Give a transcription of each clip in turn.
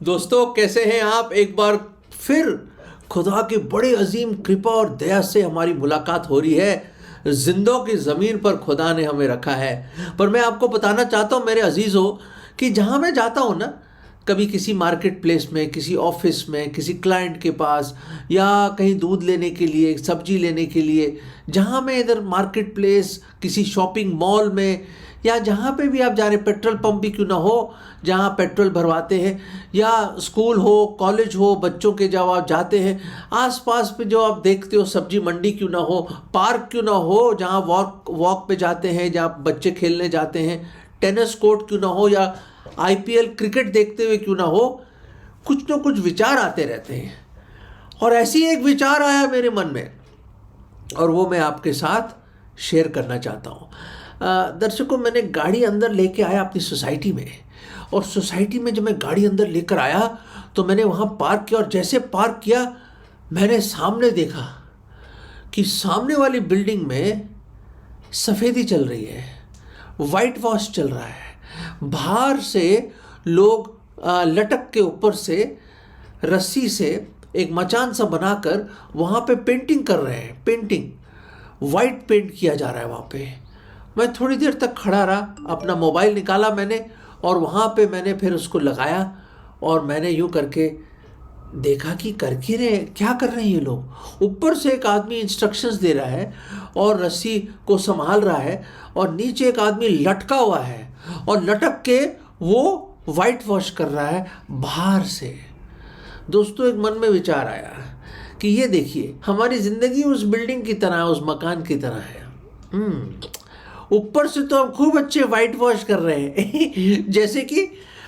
दोस्तों, कैसे हैं आप? एक बार फिर खुदा की बड़ी अजीम कृपा और दया से हमारी मुलाकात हो रही है। जिंदों की ज़मीन पर खुदा ने हमें रखा है। पर मैं आपको बताना चाहता हूँ मेरे अजीज़ों कि जहाँ मैं जाता हूँ ना, कभी किसी मार्केट प्लेस में, किसी ऑफिस में, किसी क्लाइंट के पास, या कहीं दूध लेने के लिए, सब्जी लेने के लिए, जहाँ मैं इधर मार्केट प्लेस, किसी शॉपिंग मॉल में, या जहाँ पे भी आप जा रहे, पेट्रोल पंप भी क्यों ना हो जहाँ पेट्रोल भरवाते हैं, या स्कूल हो, कॉलेज हो, बच्चों के जब आप जाते हैं, आसपास पे जो आप देखते हो, सब्जी मंडी क्यों ना हो, पार्क क्यों ना हो जहाँ वॉक वॉक पे जाते हैं, जहाँ बच्चे खेलने जाते हैं, टेनिस कोर्ट क्यों ना हो, या आईपीएल क्रिकेट देखते हुए क्यों ना हो, कुछ ना कुछ विचार आते रहते हैं। और ऐसी एक विचार आया मेरे मन में, और वो मैं आपके साथ शेयर करना चाहता हूँ। दर्शकों, मैंने गाड़ी अंदर लेके आया अपनी सोसाइटी में, और सोसाइटी में जब मैं गाड़ी अंदर लेकर आया तो मैंने वहाँ पार्क किया, और जैसे पार्क किया मैंने सामने देखा कि सामने वाली बिल्डिंग में सफ़ेदी चल रही है, वाइट वॉश चल रहा है। बाहर से लोग लटक के ऊपर से रस्सी से एक मचान सा बनाकर वहाँ पे पेंटिंग कर रहे हैं। पेंटिंग, वाइट पेंट किया जा रहा है वहाँ पे। मैं थोड़ी देर तक खड़ा रहा, अपना मोबाइल निकाला मैंने, और वहाँ पे मैंने फिर उसको लगाया, और मैंने यूँ करके देखा कि क्या कर रहे हैं ये लोग। ऊपर से एक आदमी इंस्ट्रक्शंस दे रहा है और रस्सी को संभाल रहा है, और नीचे एक आदमी लटका हुआ है, और लटक के वो वाइट वॉश कर रहा है बाहर से। दोस्तों, एक मन में विचार आया कि ये देखिए, हमारी ज़िंदगी उस बिल्डिंग की तरह, उस मकान की तरह है। ऊपर से तो हम खूब अच्छे वाइट वॉश कर रहे हैं जैसे कि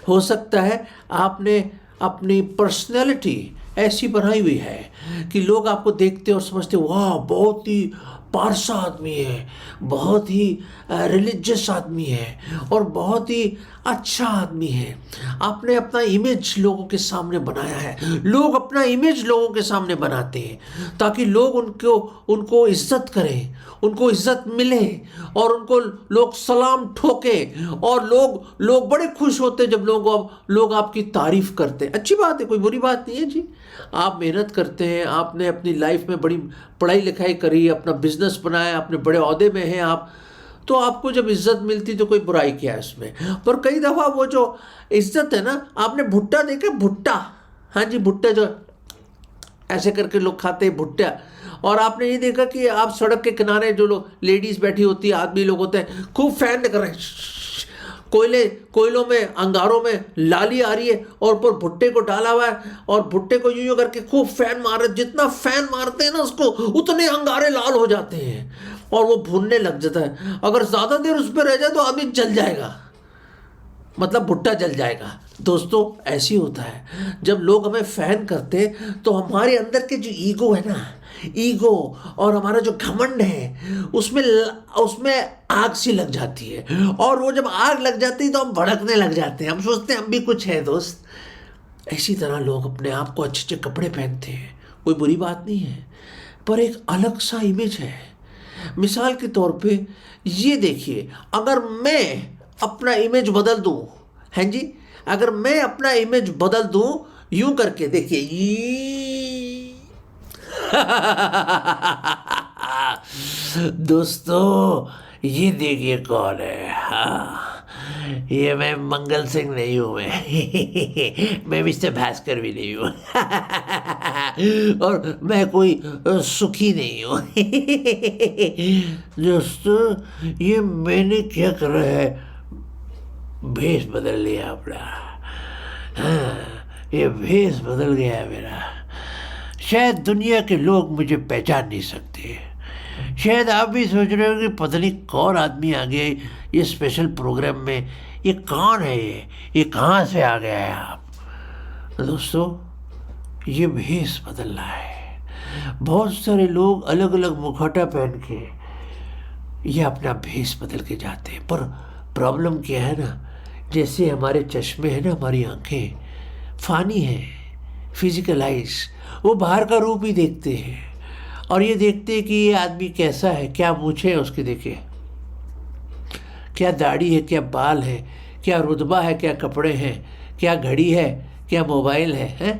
हो सकता है आपने अपनी पर्सनैलिटी ऐसी बनाई हुई है कि लोग आपको देखते और समझते, वाह बहुत ही पारसा आदमी है, बहुत ही रिलीजियस आदमी है, और बहुत ही अच्छा आदमी है। आपने अपना इमेज लोगों के सामने बनाया है। लोग अपना इमेज लोगों के सामने बनाते हैं ताकि लोग उनको इज्जत करें, उनको इज्जत मिले, और उनको लोग सलाम ठोके, और लोग बड़े खुश होते जब लोग आपकी तारीफ करते हैं। अच्छी बात है, कोई बुरी बात नहीं है जी। आप मेहनत करते हैं, आपने अपनी लाइफ में बड़ी पढ़ाई लिखाई करी, अपना बिजनेस बनाया, अपने बड़े ओहदे में हैं आप, तो आपको जब इज्जत मिलती तो कोई बुराई क्या है इसमें। पर कई दफ़ा वो जो इज्जत है ना, आपने भुट्टा देखा, भुट्टा, हाँ जी, भुट्टा जो ऐसे करके लोग खाते हैं, भुट्टा। और आपने ये देखा कि आप सड़क के किनारे जो लोग, लेडीज़ बैठी होती है, आदमी लोग होते हैं, खूब फैन कर रहे हैं, कोयलों में, अंगारों में लाली आ रही है, और ऊपर भुट्टे को डाला हुआ है, और भुट्टे को यूं करके खूब फैन मार रहे। जितना फैन मारते हैं ना उसको, उतने अंगारे लाल हो जाते हैं, और वो भुनने लग जाता है। अगर ज़्यादा देर उस पर रह जाए तो आदमी जल जाएगा, मतलब भुट्टा जल जाएगा। दोस्तों, ऐसी होता है जब लोग हमें फैन करते हैं तो हमारे अंदर के जो ईगो है ना, ईगो और हमारा जो घमंड है, उसमें आग सी लग जाती है, और वो जब आग लग जाती है तो हम भड़कने लग जाते हैं, हम सोचते हैं हम भी कुछ है दोस्त। इसी तरह लोग अपने आप को अच्छे अच्छे कपड़े पहनते हैं, कोई बुरी बात नहीं है, पर एक अलग सा इमेज है। मिसाल के तौर पे ये देखिए, अगर मैं अपना इमेज बदल दूं, हैं जी, अगर मैं अपना इमेज बदल दूं यूं करके, देखिए दोस्तों, ये देखिए कौन है। हाँ, ये मैं मंगल सिंह नहीं हूँ, मैं मिस्टर भास्कर भी नहीं हूँ और मैं कोई सुखी नहीं हूँ दोस्तों, ये मैंने क्या करा है, भेष बदल लिया अपना। हाँ, ये भेष बदल गया है मेरा। शायद दुनिया के लोग मुझे पहचान नहीं सकते। शायद आप भी सोच रहे हो कि पता नहीं कौन आदमी आ गया ये स्पेशल प्रोग्राम में, ये कौन है, ये कहाँ से आ गया है आप। दोस्तों, ये भेष बदल रहा है। बहुत सारे लोग अलग अलग मुखौटा पहन के ये अपना भेष बदल के जाते हैं, पर प्रॉब्लम क्या है ना, जैसे हमारे चश्मे हैं ना, हमारी आंखें फानी हैं, फिजिकल आइज, वो बाहर का रूप ही देखते हैं, और ये देखते हैं कि ये आदमी कैसा है, क्या मूछें है उसके, देखे क्या दाढ़ी है, क्या बाल है, क्या रुतबा है, क्या कपड़े हैं, क्या घड़ी है, क्या मोबाइल है?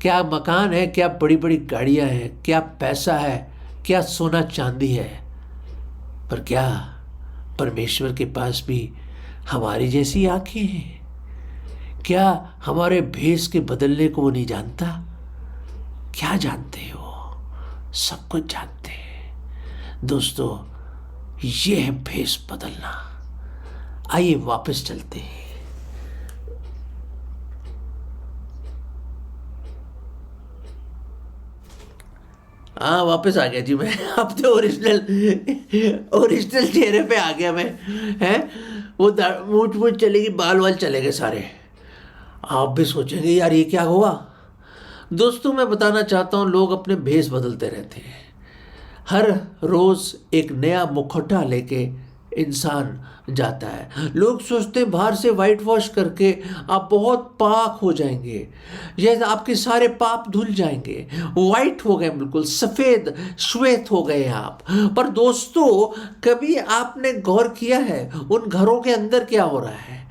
क्या मकान है? क्या बड़ी बड़ी गाड़ियां हैं? क्या पैसा है? क्या सोना चांदी है? पर क्या परमेश्वर के पास भी हमारी जैसी आंखें हैं? क्या हमारे भेष के बदलने को वो नहीं जानता? क्या जानते हो? सब कुछ जानते हैं दोस्तों। ये है भेष बदलना। आइए वापस चलते हैं। हाँ, वापस आ गया जी मैं। अब तो ओरिजिनल चेहरे पे आ गया मैं। हैं, वो मूठ मूठ चलेगी, बाल वाल चले गए सारे। आप भी सोचेंगे यार ये क्या हुआ। दोस्तों मैं बताना चाहता हूँ, लोग अपने भेष बदलते रहते हैं। हर रोज एक नया मुखौटा लेके इंसान जाता है। लोग सोचते हैं बाहर से वाइट वॉश करके आप बहुत पाक हो जाएंगे, यह आपके सारे पाप धुल जाएंगे, वाइट हो गए, बिल्कुल सफेद श्वेत हो गए आप। पर दोस्तों, कभी आपने गौर किया है उन घरों के अंदर क्या हो रहा है?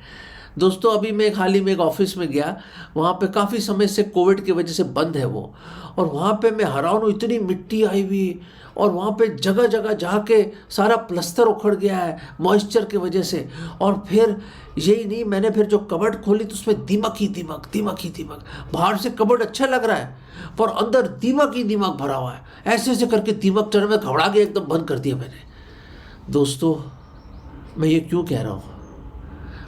दोस्तों अभी मैं हाल ही में एक ऑफिस में गया, वहाँ पे काफ़ी समय से कोविड की वजह से बंद है वो, और वहाँ पे मैं हैरान हूँ, इतनी मिट्टी आई हुई, और वहाँ पे जगह जगह जाके सारा प्लस्तर उखड़ गया है मॉइस्चर की वजह से। और फिर यही नहीं, मैंने फिर जो कबर्ड खोली तो उसमें दीमक ही दीमक, दीमक ही दीमक। बाहर से कबर्ड अच्छा लग रहा है पर अंदर दीमक ही दीमक भरा हुआ है। ऐसे ऐसे करके दीमक चढ़ में घबरा के एकदम बंद कर दिया मैंने। दोस्तों मैं ये क्यों कह रहा हूँ,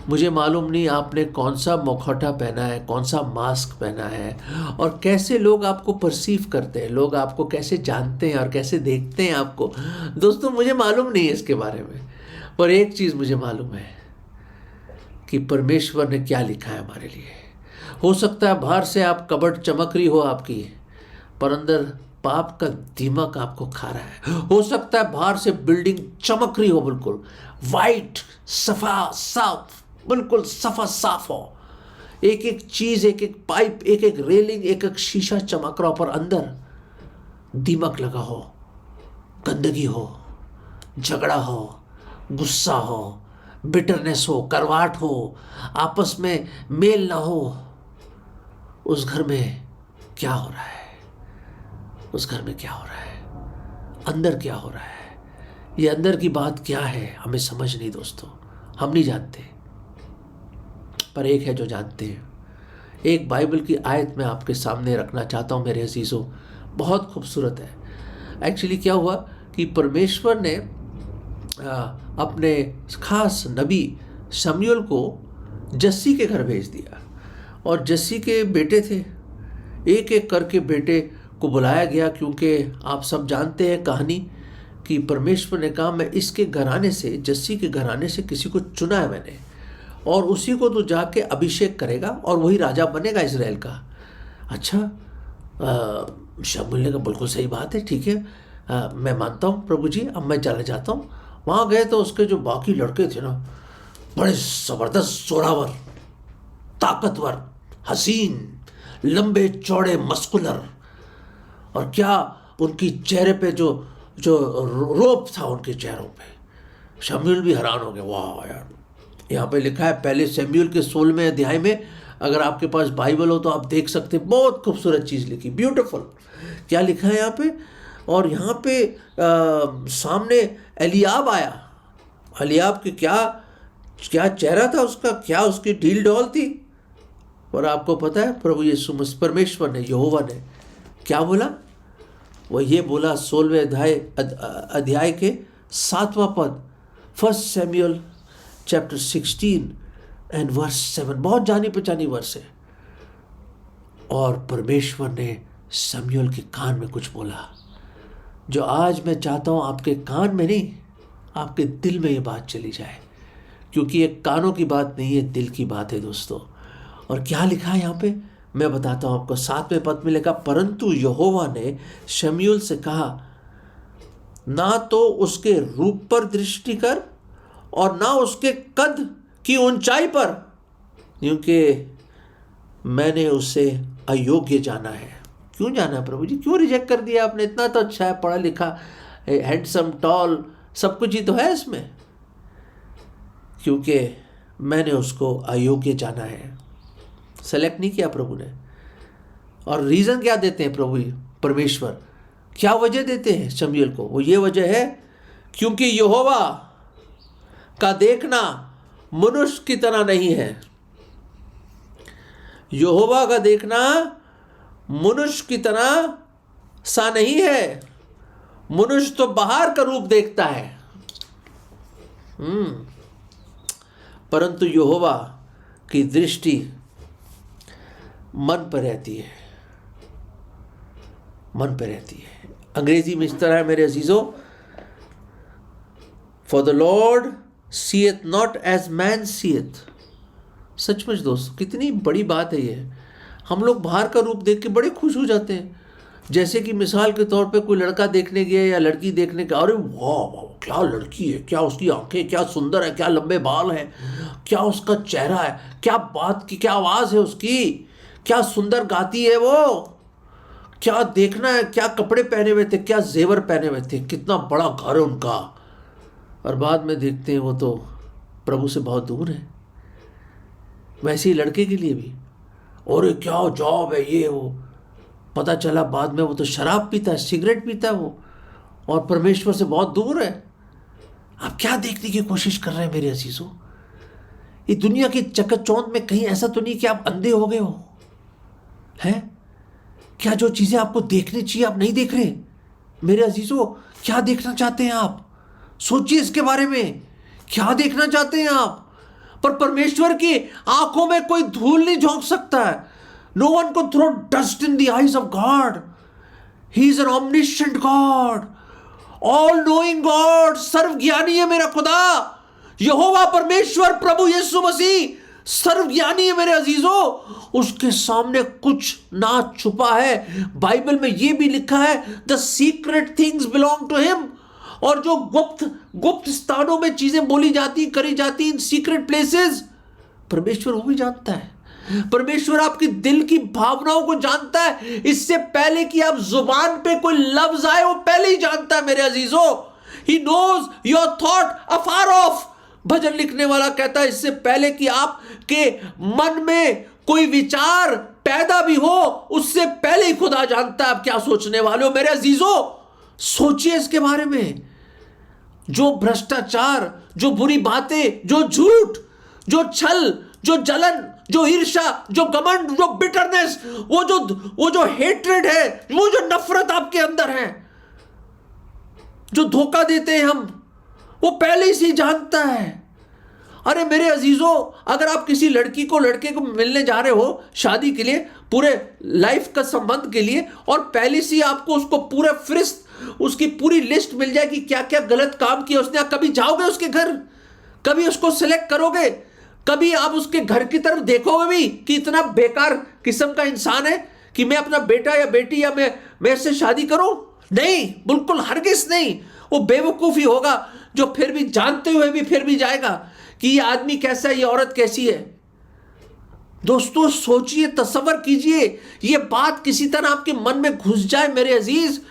मुझे मालूम नहीं आपने कौन सा मुखौटा पहना है, कौन सा मास्क पहना है, और कैसे लोग आपको परसीव करते हैं, लोग आपको कैसे जानते हैं और कैसे देखते हैं आपको। दोस्तों मुझे मालूम नहीं है इसके बारे में, पर एक चीज़ मुझे मालूम है कि परमेश्वर ने क्या लिखा है हमारे लिए। हो सकता है बाहर से आप कबर्ड चमक रही हो आपकी, पर अंदर पाप का दीमक आपको खा रहा है। हो सकता है बाहर से बिल्डिंग चमक रही हो, बिल्कुल वाइट, सफा साफ, बिल्कुल सफा साफ हो, एक एक चीज, एक एक पाइप, एक एक रेलिंग, एक एक शीशा चमक रहा हो, पर अंदर दीमक लगा हो, गंदगी हो, झगड़ा हो, गुस्सा हो, बिटरनेस हो, करवाट हो, आपस में मेल ना हो। उस घर में क्या हो रहा है? उस घर में क्या हो रहा है? अंदर क्या हो रहा है? ये अंदर की बात क्या है हमें समझ नहीं दोस्तों, हम नहीं जानते, पर एक है जो जानते हैं। एक बाइबल की आयत मैं आपके सामने रखना चाहता हूँ मेरे अजीज़ों, बहुत खूबसूरत है। एक्चुअली क्या हुआ कि परमेश्वर ने अपने खास नबी शमूएल को जस्सी के घर भेज दिया, और जस्सी के बेटे थे, एक एक करके बेटे को बुलाया गया, क्योंकि आप सब जानते हैं कहानी कि परमेश्वर ने कहा मैं इसके घराने से, जस्सी के घराने से किसी को चुना है मैंने, और उसी को तो जाके अभिषेक करेगा और वही राजा बनेगा इज़राइल का। अच्छा, शमूएल ने कहा बिल्कुल सही बात है, ठीक है, मैं मानता हूँ प्रभु जी, अब मैं चला जाता हूँ। वहाँ गए तो उसके जो बाकी लड़के थे ना, बड़े ज़बरदस्त, जोरावर, ताकतवर, हसीन, लंबे चौड़े, मस्कुलर, और क्या उनकी चेहरे पे जो जो रोप था उनके चेहरों पे। शमूएल भी हैरान हो गया, वाह यार। यहाँ पे लिखा है पहले शमूएल के 16वें अध्याय में, अगर आपके पास बाइबल हो तो आप देख सकते हैं, बहुत खूबसूरत चीज़ लिखी, ब्यूटीफुल। क्या लिखा है यहाँ पे? और यहाँ पे सामने एलियाब आया। एलियाब के क्या क्या चेहरा था उसका, क्या उसकी ढील डॉल थी। और आपको पता है प्रभु यीशु मसीह, परमेश्वर ने, यहोवा ने क्या बोला? वो ये बोला 16वें अध्याय के 7वां पद, 1 शमूएल चैप्टर 16 एंड वर्स 7, बहुत जानी पहचानी वर्स है। और परमेश्वर ने शमूएल के कान में कुछ बोला, जो आज मैं चाहता हूँ आपके कान में नहीं, आपके दिल में ये बात चली जाए, क्योंकि ये कानों की बात नहीं है, दिल की बात है दोस्तों। और क्या लिखा है यहाँ पे, मैं बताता हूँ आपको। 7वें पद में लिखा, परंतु यहोवा ने शमूएल से कहा, ना तो उसके रूप पर दृष्टि कर और ना उसके कद की ऊंचाई पर, क्योंकि मैंने उसे अयोग्य जाना है। क्यों जाना है प्रभु जी? क्यों रिजेक्ट कर दिया आपने? इतना तो अच्छा है, पढ़ा लिखा, हैंडसम, टॉल, सब कुछ ही तो है इसमें। क्योंकि मैंने उसको अयोग्य जाना है। सेलेक्ट नहीं किया प्रभु ने। और रीज़न क्या देते हैं प्रभु परमेश्वर, क्या वजह देते हैं शमूएल को? वो ये वजह है क्योंकि यहोवा का देखना मनुष्य की तरह नहीं है। यहोवा का देखना मनुष्य की तरह सा नहीं है। मनुष्य तो बाहर का रूप देखता है, परंतु यहोवा की दृष्टि मन पर रहती है, मन पर रहती है। अंग्रेजी में इस तरह है मेरे अजीजों, for the lord seeth not as man seeth. सचमुच दोस्त, कितनी बड़ी बात है ये। हम लोग बाहर का रूप देख के बड़े खुश हो जाते हैं। जैसे कि मिसाल के तौर पे कोई लड़का देखने गया या लड़की देखने गया, अरे वाह वाह क्या लड़की है, क्या उसकी आंखें, क्या सुंदर है, क्या लंबे बाल हैं, क्या उसका चेहरा है, क्या बात की, क्या आवाज़ है उसकी, क्या सुंदर गाती है वो, क्या देखना है, क्या कपड़े पहने हुए थे, क्या जेवर पहने हुए थे, कितना बड़ा घर है उनका। और बाद में देखते हैं वो तो प्रभु से बहुत दूर है। वैसे ही लड़के के लिए भी, और क्या जॉब है ये वो, पता चला बाद में वो तो शराब पीता है, सिगरेट पीता है वो, और परमेश्वर से बहुत दूर है। आप क्या देखने की कोशिश कर रहे हैं मेरे अजीजों? ये दुनिया की चकाचौंध में कहीं ऐसा तो नहीं कि आप अंधे हो गए हो? हैं? क्या जो चीज़ें आपको देखनी चाहिए आप नहीं देख रहे? मेरे अजीजों, क्या देखना चाहते हैं आप? सोचिए इसके बारे में, क्या देखना चाहते हैं आप? पर परमेश्वर की आंखों में कोई धूल नहीं झोंक सकता है। नो वन को throw dust in the eyes of God. He is an omniscient God, all knowing God. सर्वज्ञानी है मेरा खुदा, यहोवा परमेश्वर प्रभु यीशु मसीह सर्वज्ञानी है मेरे अजीजों। उसके सामने कुछ ना छुपा है। बाइबल में यह भी लिखा है, the secret things belong to him. और जो गुप्त स्थानों में चीजें बोली जाती, करी जाती, इन सीक्रेट प्लेसेस, परमेश्वर वो भी जानता है। परमेश्वर आपकी दिल की भावनाओं को जानता है। इससे पहले कि आप जुबान पे कोई लफ्ज आए, वो पहले ही जानता है मेरे अजीजों। He knows your thought afar off. भजन लिखने वाला कहता है, इससे पहले कि आपके मन में कोई विचार पैदा भी हो, उससे पहले ही खुदा जानता है आप क्या सोचने वाले हो। मेरे अजीजों, सोचिए इसके बारे में। जो भ्रष्टाचार, जो बुरी बातें, जो झूठ, जो छल, जो जलन, जो ईर्ष्या, जो घमंड, जो बिटरनेस, वो जो हेट्रेड है, वो जो नफरत आपके अंदर है, जो धोखा देते हैं हम, वो पहले से ही जानता है। अरे मेरे अजीजों, अगर आप किसी लड़के को मिलने जा रहे हो शादी के लिए, पूरे लाइफ का संबंध के लिए, और पहले से आपको उसको पूरा फिरिस्त, उसकी पूरी लिस्ट मिल जाए कि क्या क्या गलत काम किया उसने, आप कभी जाओगे उसके घर? कभी उसको सिलेक्ट करोगे? कभी आप उसके घर की तरफ देखोगे भी कि इतना बेकार किस्म का इंसान है कि मैं अपना बेटा या बेटी या मैं इससे शादी करूं? नहीं, बिल्कुल हरगिज नहीं। वो बेवकूफी होगा जो फिर भी जानते हुए भी फिर भी जाएगा कि ये आदमी कैसा है, ये औरत कैसी है। दोस्तों सोचिए, तसव्वुर कीजिए, ये बात किसी तरह आपके मन में घुस जाए मेरे अजीज।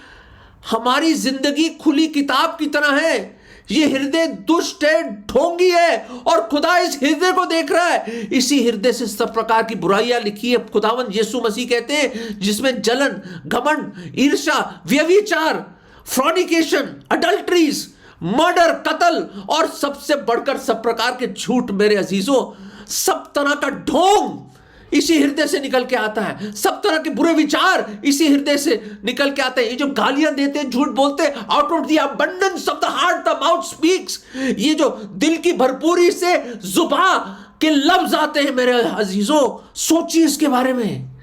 हमारी जिंदगी खुली किताब की तरह है। ये हृदय दुष्ट है, ढोंगी है, और खुदा इस हृदय को देख रहा है। इसी हृदय से सब प्रकार की बुराइयां लिखी है। खुदावन यीशु मसीह कहते हैं, जिसमें जलन, घमंड, ईर्ष्या, व्यभिचार, फॉर्निकेशन, अडल्ट्रीज, मर्डर, कत्ल, और सबसे बढ़कर सब प्रकार के झूठ मेरे अजीजों, सब तरह का ढोंग इसी हृदय से निकल के आता है। सब तरह के बुरे विचार इसी हृदय से निकल के आते हैं। ये जो गालियां देते हैं, झूठ बोलते हैं, out of the abundance of the heart the mouth speaks. ये जो दिल की भरपूरी से जुबान के लफ्ज आते हैं मेरे अजीजों, सोचिए इसके बारे में।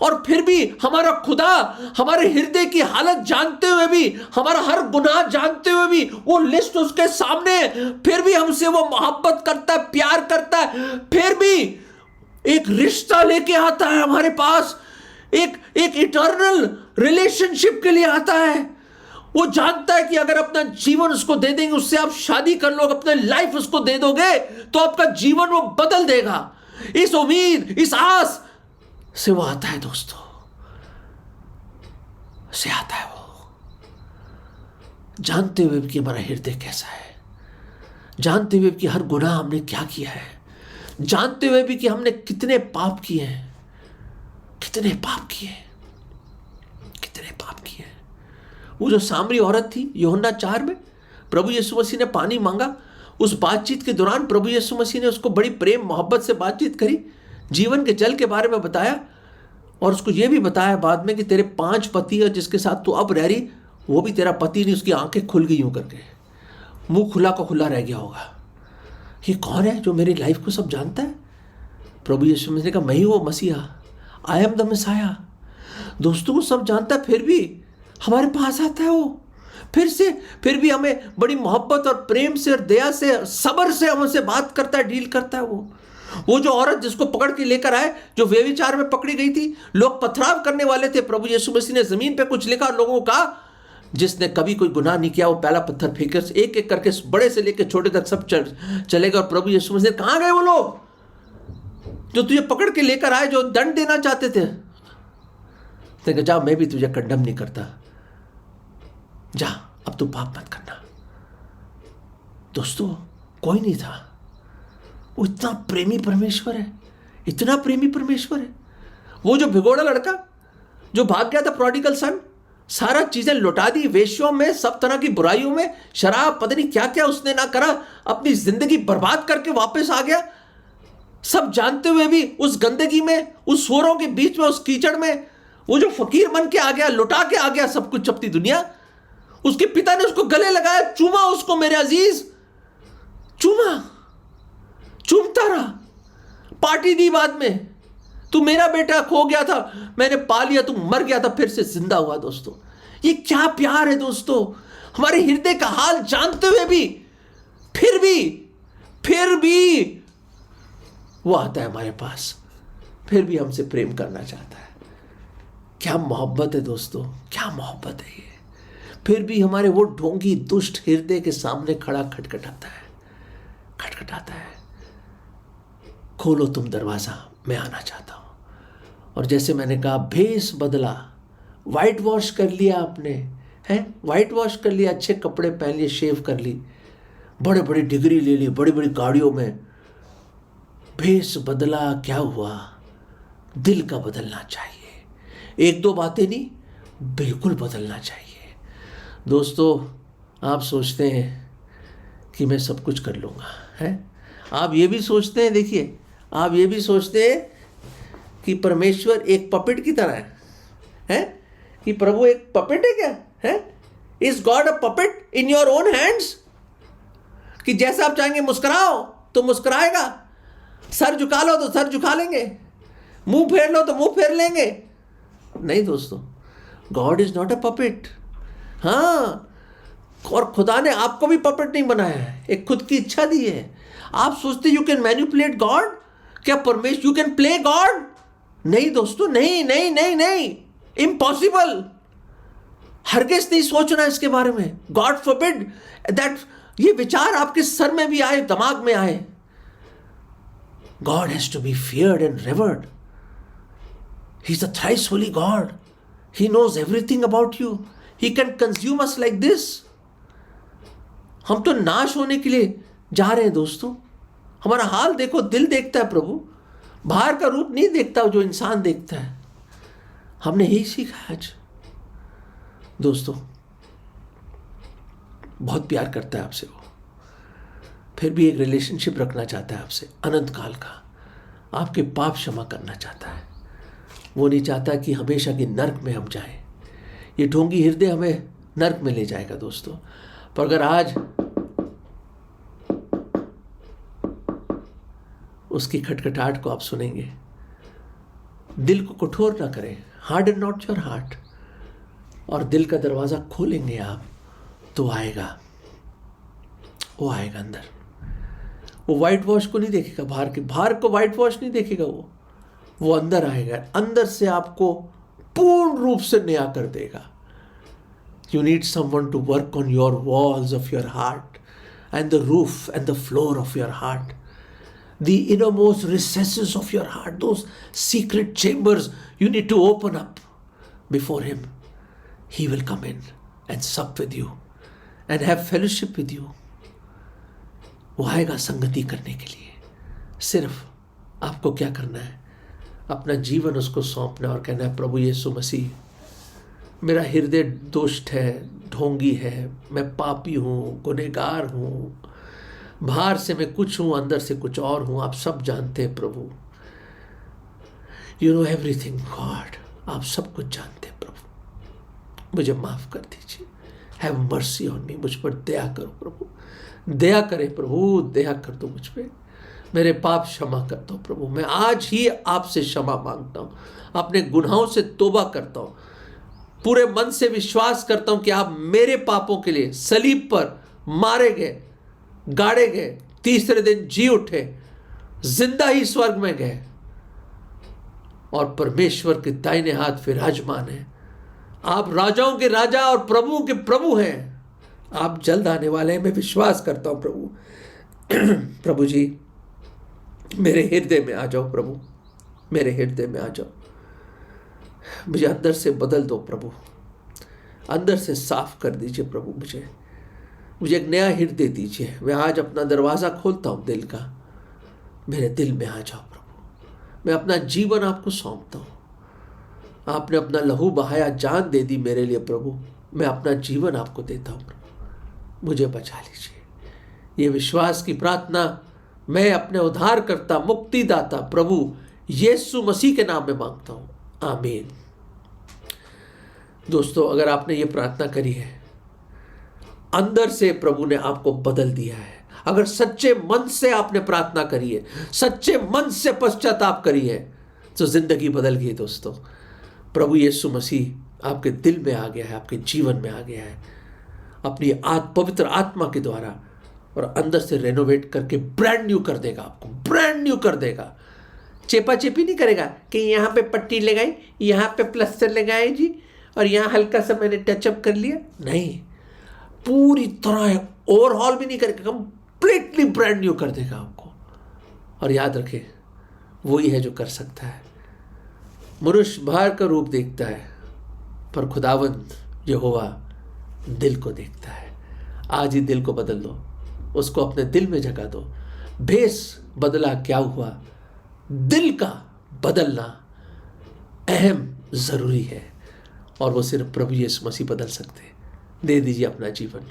और फिर भी हमारा खुदा हमारे हृदय की हालत जानते हुए भी, हमारा हर गुनाह जानते हुए भी, वो लिस्ट उसके सामने, फिर भी हमसे वो मोहब्बत करता है, प्यार करता है, फिर भी एक रिश्ता लेके आता है हमारे पास, एक इटर्नल रिलेशनशिप के लिए आता है। वो जानता है कि अगर अपना जीवन उसको दे देंगे, उससे आप शादी कर लोगे, अपना लाइफ उसको दे दोगे, तो आपका जीवन वो बदल देगा। इस उम्मीद, इस आस से वो आता है दोस्तों, से आता है वो, जानते हुए कि हमारा हृदय कैसा है, जानते हुए कि हर गुनाह हमने क्या किया है, जानते हुए भी कि हमने कितने पाप किए हैं, कितने पाप किए हैं, कितने पाप किए हैं। वो जो सामरी औरत थी यूहन्ना 4 में, प्रभु यीशु मसीह ने पानी मांगा, उस बातचीत के दौरान प्रभु यीशु मसीह ने उसको बड़ी प्रेम मोहब्बत से बातचीत करी, जीवन के जल के बारे में बताया, और उसको ये भी बताया बाद में कि तेरे 5 पति है जिसके साथ तू अब रह रही, वो भी तेरा पति नहीं। उसकी आंखें खुल गई यूं करके, मुंह खुला का खुला रह गया होगा। ये कौन है जो मेरी लाइफ को सब जानता है? प्रभु यीशु मसीह ने कहा, मैं ही वो मसीहा, आई एम द मसाया। दोस्तों, वो सब जानता है, फिर भी हमारे पास आता है वो, फिर भी हमें बड़ी मोहब्बत और प्रेम से और दया से, सब्र से हमसे बात करता है, डील करता है। वो जो औरत जिसको पकड़ के लेकर आए, जो व्यभिचार में पकड़ी गई थी, लोग पथराव करने वाले थे, प्रभु यीशु मसीह ने जमीन पे कुछ लिखा और लोगों को कहा, जिसने कभी कोई गुनाह नहीं किया वो पहला पत्थर फेंके। एक एक करके बड़े से लेकर छोटे तक सब चलेगा। और प्रभु यीशु मसीह, कहां गए वो लोग जो तुझे पकड़ के लेकर आए, जो दंड देना चाहते थे? जा, मैं भी तुझे कंडम नहीं करता, जा, अब तू पाप मत करना। दोस्तों, कोई नहीं था। वो इतना प्रेमी परमेश्वर है, इतना प्रेमी परमेश्वर है। वो जो भिगोड़ा लड़का जो भाग गया था, प्रोडिगल सन, सारा चीजें लुटा दी, वेश्यों में, सब तरह की बुराइयों में, शराब, पता नहीं क्या क्या उसने ना करा, अपनी जिंदगी बर्बाद करके वापस आ गया। सब जानते हुए भी उस गंदगी में, उस सूरों के बीच में, उस कीचड़ में, वो जो फकीर बन के आ गया, लुटा के आ गया सब कुछ, अपनी दुनिया। उसके पिता ने उसको गले लगाया, चूमा उसको, मेरे अजीज, चूमता रहा, पार्टी दी बाद में, तू मेरा बेटा खो गया था, मैंने पा लिया, तू मर गया था, फिर से जिंदा हुआ। दोस्तों, ये क्या प्यार है दोस्तों, हमारे हृदय का हाल जानते हुए भी, फिर भी वो आता है हमारे पास, फिर भी हमसे प्रेम करना चाहता है। क्या मोहब्बत है दोस्तों, क्या मोहब्बत है ये। फिर भी हमारे वो ढोंगी दुष्ट हृदय के सामने खड़ा खटखटाता है, खोलो तुम दरवाजा, मैं आना चाहता हूं। और जैसे मैंने कहा, भेष बदला, वाइट वॉश कर लिया आपने, हैं, वाइट वॉश कर लिया, अच्छे कपड़े पहन लिए, शेव कर ली, बड़े बड़ी डिग्री ले ली, बड़ी बड़ी गाड़ियों में, भेष बदला, क्या हुआ? दिल का बदलना चाहिए। 1-2 बातें नहीं, बिल्कुल बदलना चाहिए। दोस्तों, आप सोचते हैं कि मैं सब कुछ कर लूँगा, हैं? आप ये भी सोचते हैं, देखिए, आप ये भी सोचते हैं कि परमेश्वर एक पपेट की तरह है, कि प्रभु एक पपेट है क्या, है? Is God a puppet in your own hands? कि जैसा आप चाहेंगे मुस्कुराओ तो मुस्कुराएगा, सर झुका लो तो सर झुका लेंगे, मुंह फेर लो तो मुंह फेर लेंगे। नहीं दोस्तों, God is not a puppet. हाँ, और खुदा ने आपको भी पपेट नहीं बनाया है, एक खुद की इच्छा दी है। आप सोचते यू कैन मैनिपुलेट गॉड? क्या परमेश्वर, यू कैन प्ले गॉड? नहीं दोस्तों, नहीं, इम्पॉसिबल। हरगिज़ नहीं सोचना इसके बारे में। गॉड फॉरबिड दैट ये विचार आपके सर में भी आए, दिमाग में आए। God has to be feared and revered. He is a thrice holy God. He knows everything about you. He can consume us like this. हम तो नाश होने के लिए जा रहे हैं दोस्तों। हमारा हाल देखो, दिल देखता है प्रभु, बाहर का रूप नहीं देखता जो इंसान देखता है। हमने यही सीखा आज। दोस्तों, बहुत प्यार करता है आपसे वो, फिर भी एक रिलेशनशिप रखना चाहता है आपसे, अनंत काल का। आपके पाप क्षमा करना चाहता है। वो नहीं चाहता कि हमेशा की नर्क में हम जाएं। ये ढोंगी हृदय हमें नर्क में ले जाएगा दोस्तों। पर अगर आज उसकी खटखटाहट को आप सुनेंगे, दिल को कठोर ना करें, हार्डन नॉट योर हार्ट, और दिल का दरवाज़ा खोलेंगे आप, तो आएगा, वो आएगा अंदर। वो वाइट वॉश को नहीं देखेगा, बाहर को वाइट वॉश नहीं देखेगा, वो अंदर आएगा, अंदर से आपको पूर्ण रूप से नया कर देगा। You need someone to work on your walls of your heart and the roof and the floor of your heart. The innermost recesses of your heart, those secret chambers, you need to open up before Him. He will come in and sup with you and have fellowship with you. वो आएगा संगति करने के लिए, सिर्फ आपको क्या करना है, अपना जीवन उसको सौंपना और कहना है, प्रभु यीशु मसीह, मेरा हृदय दुष्ट है, ढोंगी है, मैं पापी हूँ, गुनहगार हूँ, बाहर से मैं कुछ हूँ, अंदर से कुछ और हूँ, आप सब जानते हैं प्रभु। यू नो एवरीथिंग गॉड, आप सब कुछ जानते हैं प्रभु, मुझे माफ़ कर दीजिए। हैव मर्सी ऑन मी, मुझ पर दया करो प्रभु, दया करे प्रभु, दया कर दो मुझ पर, मेरे पाप क्षमा कर दो प्रभु। मैं आज ही आपसे क्षमा मांगता हूँ, अपने गुनाहों से तौबा करता हूँ, पूरे मन से विश्वास करता हूँ कि आप मेरे पापों के लिए सलीब पर मारे गए, गाड़े गए, तीसरे दिन जी उठे, जिंदा ही स्वर्ग में गए और परमेश्वर के दाहिने हाथ विराजमान है। आप राजाओं के राजा और प्रभुओं के प्रभु हैं, आप जल्द आने वाले हैं, मैं विश्वास करता हूँ प्रभु। प्रभु जी, मेरे हृदय में आ जाओ प्रभु, मेरे हृदय में आ जाओ, मुझे अंदर से बदल दो प्रभु, अंदर से साफ कर दीजिए प्रभु, मुझे एक नया हृदय दीजिए। मैं आज अपना दरवाज़ा खोलता हूँ दिल का, मेरे दिल में आ जाओ प्रभु, मैं अपना जीवन आपको सौंपता हूँ। आपने अपना लहू बहाया, जान दे दी मेरे लिए प्रभु, मैं अपना जीवन आपको देता हूँ प्रभु, मुझे बचा लीजिए। ये विश्वास की प्रार्थना मैं अपने उद्धारकर्ता, मुक्तिदाता प्रभु यीशु मसीह के नाम में मांगता हूँ, आमीन। दोस्तों, अगर आपने ये प्रार्थना करी है, अंदर से प्रभु ने आपको बदल दिया है, अगर सच्चे मन से आपने प्रार्थना करी है, सच्चे मन से पश्चाताप करी है, तो जिंदगी बदल गई दोस्तों। प्रभु यीशु मसीह आपके दिल में आ गया है, आपके जीवन में आ गया है, अपनी पवित्र आत्मा के द्वारा, और अंदर से रेनोवेट करके ब्रांड न्यू कर देगा, आपको ब्रांड न्यू कर देगा। चेपा चेपी नहीं करेगा कि यहाँ पे पट्टी लगाई, यहाँ पे प्लास्टर लगाए जी, और यहाँ हल्का सा मैंने टचअप कर लिया, नहीं, पूरी तरह ओवरहॉल भी नहीं करेगा, कंप्लीटली ब्रांड न्यू कर देगा आपको। और याद रखें, वही है जो कर सकता है। मनुष्य बाहर का रूप देखता है, पर खुदावंद यहोवा दिल को देखता है। आज ही दिल को बदल दो, उसको अपने दिल में जगा दो। भेष बदला क्या हुआ, दिल का बदलना अहम ज़रूरी है, और वो सिर्फ प्रभु यीशु मसीह बदल सकते हैं। दे दीजिए अपना जीवन,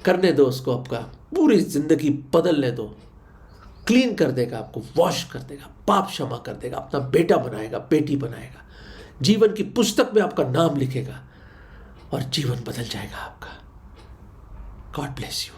करने दो उसको, आपका पूरी ज़िंदगी बदलने दो, क्लीन कर देगा आपको, वॉश कर देगा, पाप क्षमा कर देगा, अपना बेटा बनाएगा, बेटी बनाएगा, जीवन की पुस्तक में आपका नाम लिखेगा और जीवन बदल जाएगा आपका। God bless you.